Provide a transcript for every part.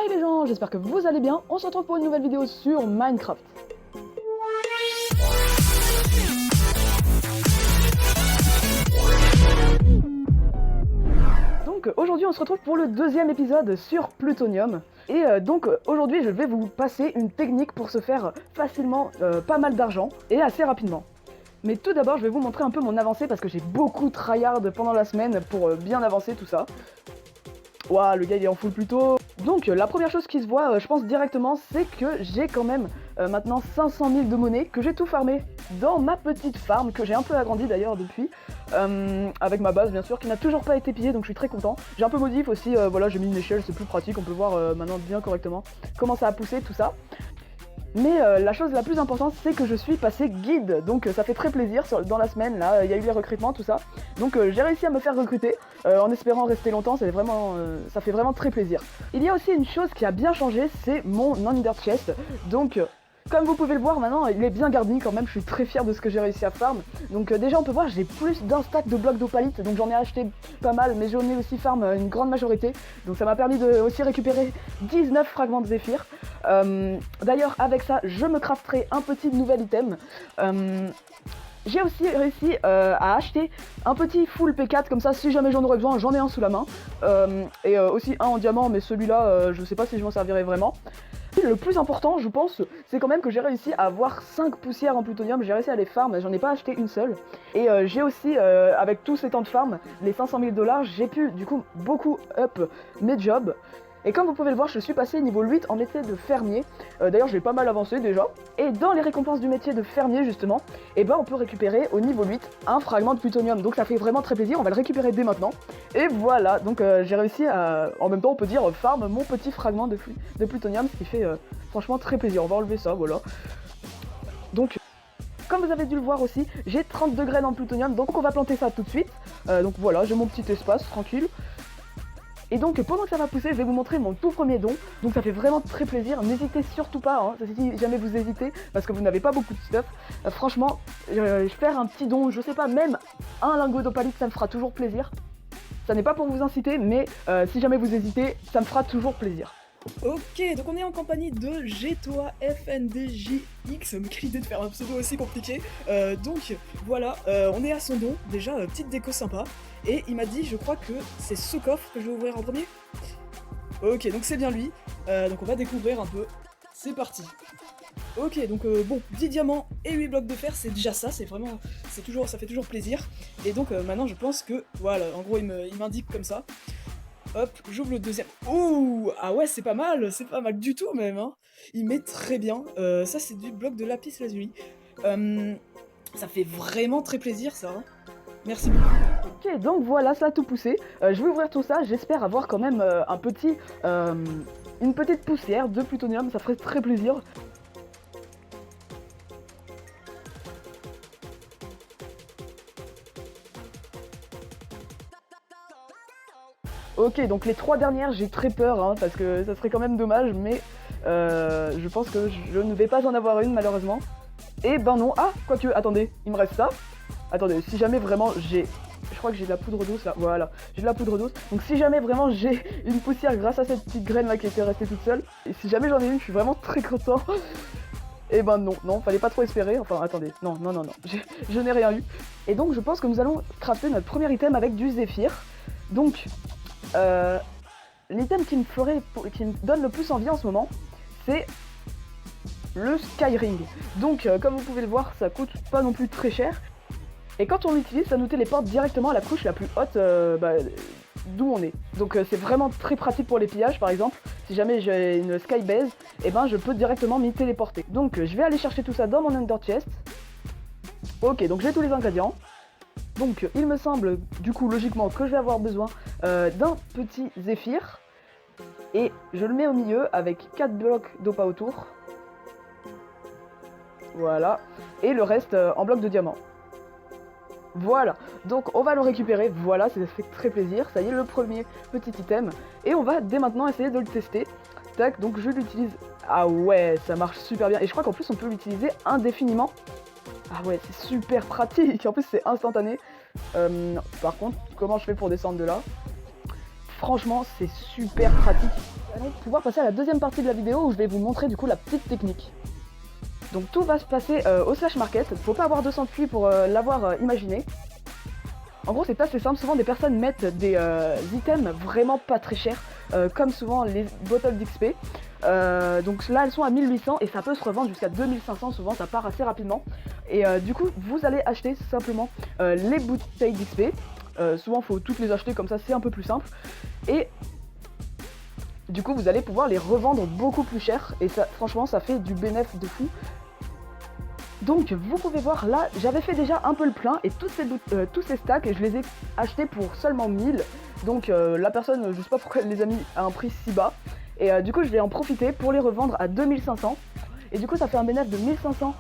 Hi les gens, j'espère que vous allez bien. On se retrouve pour une nouvelle vidéo sur Minecraft. Donc aujourd'hui on se retrouve pour le deuxième épisode sur Plutonium. Et donc aujourd'hui je vais vous passer une technique pour se faire facilement pas mal d'argent et assez rapidement. Mais tout d'abord je vais vous montrer un peu mon avancée parce que j'ai beaucoup tryhard pendant la semaine pour bien avancer tout ça. Ouah, le gars il est en full plutôt. Donc la première chose qui se voit, je pense directement, c'est que j'ai quand même maintenant 500 000 de monnaie, que j'ai tout farmé dans ma petite farm, que j'ai un peu agrandi d'ailleurs depuis, avec ma base bien sûr, qui n'a toujours pas été pillée, donc je suis très content. J'ai un peu modif aussi, voilà, j'ai mis une échelle, c'est plus pratique, on peut voir maintenant bien correctement comment ça a poussé tout ça. Mais la chose la plus importante, c'est que je suis passé guide, donc ça fait très plaisir dans la semaine, là, il y a eu les recrutements, tout ça. Donc j'ai réussi à me faire recruter, en espérant rester longtemps, ça fait vraiment très plaisir. Il y a aussi une chose qui a bien changé, c'est mon Ender Chest, donc... Comme vous pouvez le voir maintenant, il est bien garni quand même, je suis très fier de ce que j'ai réussi à farm. Donc déjà on peut voir, j'ai plus d'un stack de blocs d'opalite, donc j'en ai acheté pas mal, mais j'en ai aussi farm une grande majorité. Donc ça m'a permis de aussi récupérer 19 fragments de Zéphyr. D'ailleurs avec ça, je me crafterai un petit nouvel item. J'ai aussi réussi à acheter un petit full P4, comme ça si jamais j'en aurais besoin, j'en ai un sous la main. Et aussi un en diamant, mais celui-là, je sais pas si je m'en servirai vraiment. Le plus important, je pense, c'est quand même que j'ai réussi à avoir 5 poussières en plutonium, j'ai réussi à les farm, j'en ai pas acheté une seule. Et j'ai aussi, avec tous ces temps de farm, les 500 000 $, j'ai pu du coup beaucoup up mes jobs. Et comme vous pouvez le voir, je suis passé niveau 8 en métier de fermier. D'ailleurs, j'ai pas mal avancé déjà. Et dans les récompenses du métier de fermier, justement, eh ben, on peut récupérer au niveau 8 un fragment de plutonium. Donc ça fait vraiment très plaisir, on va le récupérer dès maintenant. Et voilà, donc j'ai réussi à, en même temps, on peut dire, farm mon petit fragment de plutonium, ce qui fait franchement très plaisir. On va enlever ça, voilà. Donc... Comme vous avez dû le voir aussi, j'ai 32 graines en plutonium, donc on va planter ça tout de suite. Donc voilà, j'ai mon petit espace, tranquille. Et donc pendant que ça va pousser, je vais vous montrer mon tout premier don, donc ça fait vraiment très plaisir, n'hésitez surtout pas, hein, si jamais vous hésitez, parce que vous n'avez pas beaucoup de stuff, franchement, faire un petit don, je sais pas, même un lingot d'opalite, ça me fera toujours plaisir. Ça n'est pas pour vous inciter, mais si jamais vous hésitez, ça me fera toujours plaisir. Ok, donc on est en compagnie de Getoa FNDJX, mais quelle idée de faire un pseudo aussi compliqué. Donc voilà, on est à son don, déjà petite déco sympa, et il m'a dit, je crois que c'est ce coffre que je vais ouvrir en premier. Ok, donc c'est bien lui, donc on va découvrir un peu, c'est parti. Ok, donc bon, 10 diamants et 8 blocs de fer, c'est déjà ça, ça fait toujours plaisir. Et donc maintenant je pense que, voilà, en gros il m'indique comme ça. Hop, j'ouvre le deuxième. Ouh, ah ouais, c'est pas mal du tout même, hein. Il met très bien. Ça, c'est du bloc de lapis lazuli. Ça fait vraiment très plaisir, ça. Hein. Merci beaucoup. Ok, donc voilà, ça a tout poussé. Je vais ouvrir tout ça, j'espère avoir quand même une petite poussière de plutonium, ça ferait très plaisir. Ok, donc les 3 dernières, j'ai très peur, hein, parce que ça serait quand même dommage, mais je pense que je ne vais pas en avoir une, malheureusement. Et ben non, ah, quoique, attendez, il me reste ça. Attendez, si jamais vraiment j'ai... Je crois que j'ai de la poudre d'os là, voilà, j'ai de la poudre d'os. Donc si jamais vraiment j'ai une poussière grâce à cette petite graine là qui était restée toute seule, et si jamais j'en ai une, je suis vraiment très content. Et ben non, fallait pas trop espérer, enfin attendez, non, je n'ai rien eu. Et donc je pense que nous allons crafter notre premier item avec du Zéphyr. Donc... l'item qui me donne le plus envie en ce moment, c'est le Skyring. Donc comme vous pouvez le voir, ça coûte pas non plus très cher. Et quand on l'utilise, ça nous téléporte directement à la couche la plus haute d'où on est. Donc c'est vraiment très pratique pour les pillages par exemple. Si jamais j'ai une Skybase, et ben je peux directement m'y téléporter. Donc je vais aller chercher tout ça dans mon Ender Chest. Ok, donc j'ai tous les ingrédients. Donc il me semble du coup logiquement que je vais avoir besoin d'un petit Zéphyr. Et je le mets au milieu avec 4 blocs d'opa autour. Voilà. Et le reste en blocs de diamant. Voilà. Donc on va le récupérer. Voilà, ça fait très plaisir. Ça y est, le premier petit item. Et on va dès maintenant essayer de le tester. Tac, donc je l'utilise. Ah ouais, ça marche super bien. Et je crois qu'en plus on peut l'utiliser indéfiniment. Ah ouais, c'est super pratique, en plus c'est instantané. Par contre, comment je fais pour descendre de là? Franchement, c'est super pratique. allons pouvoir passer à la deuxième partie de la vidéo où je vais vous montrer du coup la petite technique. Donc tout va se passer au Slash Market, faut pas avoir 200 QI pour l'avoir imaginé. En gros c'est assez simple, souvent des personnes mettent des items vraiment pas très chers, comme souvent les bottles d'XP. Donc là elles sont à 1800 et ça peut se revendre jusqu'à 2500, souvent ça part assez rapidement. Et du coup vous allez acheter simplement les bouteilles d'XP, souvent faut toutes les acheter comme ça, c'est un peu plus simple. Et du coup vous allez pouvoir les revendre beaucoup plus cher et ça, franchement ça fait du bénéfice de fou. Donc vous pouvez voir là, j'avais fait déjà un peu le plein et tous ces stacks, je les ai achetés pour seulement 1000. Donc la personne, je sais pas pourquoi elle les a mis à un prix si bas. Et du coup je vais en profiter pour les revendre à 2500. Et du coup ça fait un bénéfice de 1500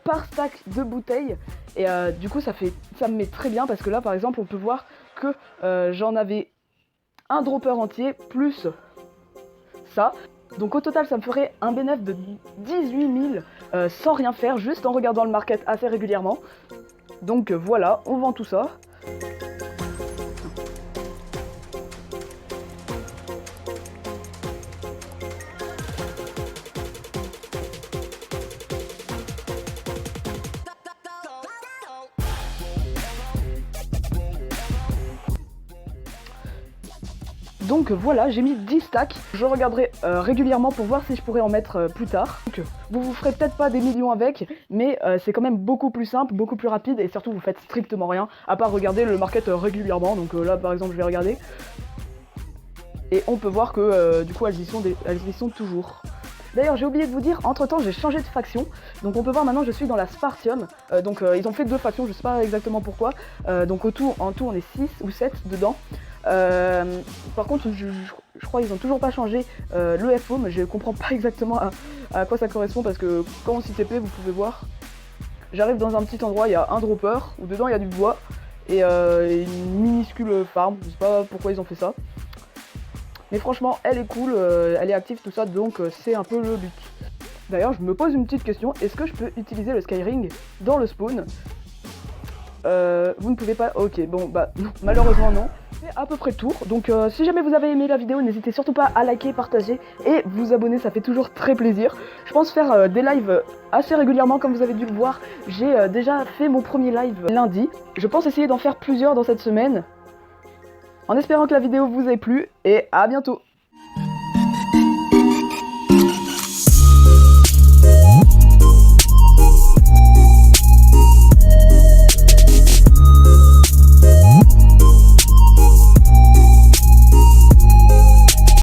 par stack de bouteilles. Et du coup ça me met très bien parce que là par exemple on peut voir que j'en avais un dropper entier plus ça. Donc au total ça me ferait un bénéfice de 18 000 sans rien faire, juste en regardant le market assez régulièrement. Donc voilà, on vend tout ça. Donc voilà, j'ai mis 10 stacks, je regarderai régulièrement pour voir si je pourrais en mettre plus tard. Donc vous ferez peut-être pas des millions avec, mais c'est quand même beaucoup plus simple, beaucoup plus rapide et surtout vous faites strictement rien, à part regarder le market régulièrement. Donc là par exemple je vais regarder. Et on peut voir que du coup elles y sont toujours. D'ailleurs j'ai oublié de vous dire, entre temps j'ai changé de faction, donc on peut voir maintenant je suis dans la Spartium, ils ont fait 2 factions, je sais pas exactement pourquoi, donc en tout on est 6 ou 7 dedans. Par contre je crois qu'ils ont toujours pas changé le FO, mais je comprends pas exactement à quoi ça correspond parce que quand on s'y TP vous pouvez voir, j'arrive dans un petit endroit, il y a un dropper, où dedans il y a du bois et une minuscule farm, je sais pas pourquoi ils ont fait ça. Mais franchement, elle est cool, elle est active, tout ça, donc c'est un peu le but. D'ailleurs, je me pose une petite question, est-ce que je peux utiliser le Skyring dans le spawn? Vous ne pouvez pas? Ok, bon, bah non, malheureusement non. C'est à peu près tout. Donc si jamais vous avez aimé la vidéo, n'hésitez surtout pas à liker, partager et vous abonner, ça fait toujours très plaisir. Je pense faire des lives assez régulièrement, comme vous avez dû le voir. J'ai déjà fait mon premier live lundi. Je pense essayer d'en faire plusieurs dans cette semaine. En espérant que la vidéo vous ait plu, et à bientôt!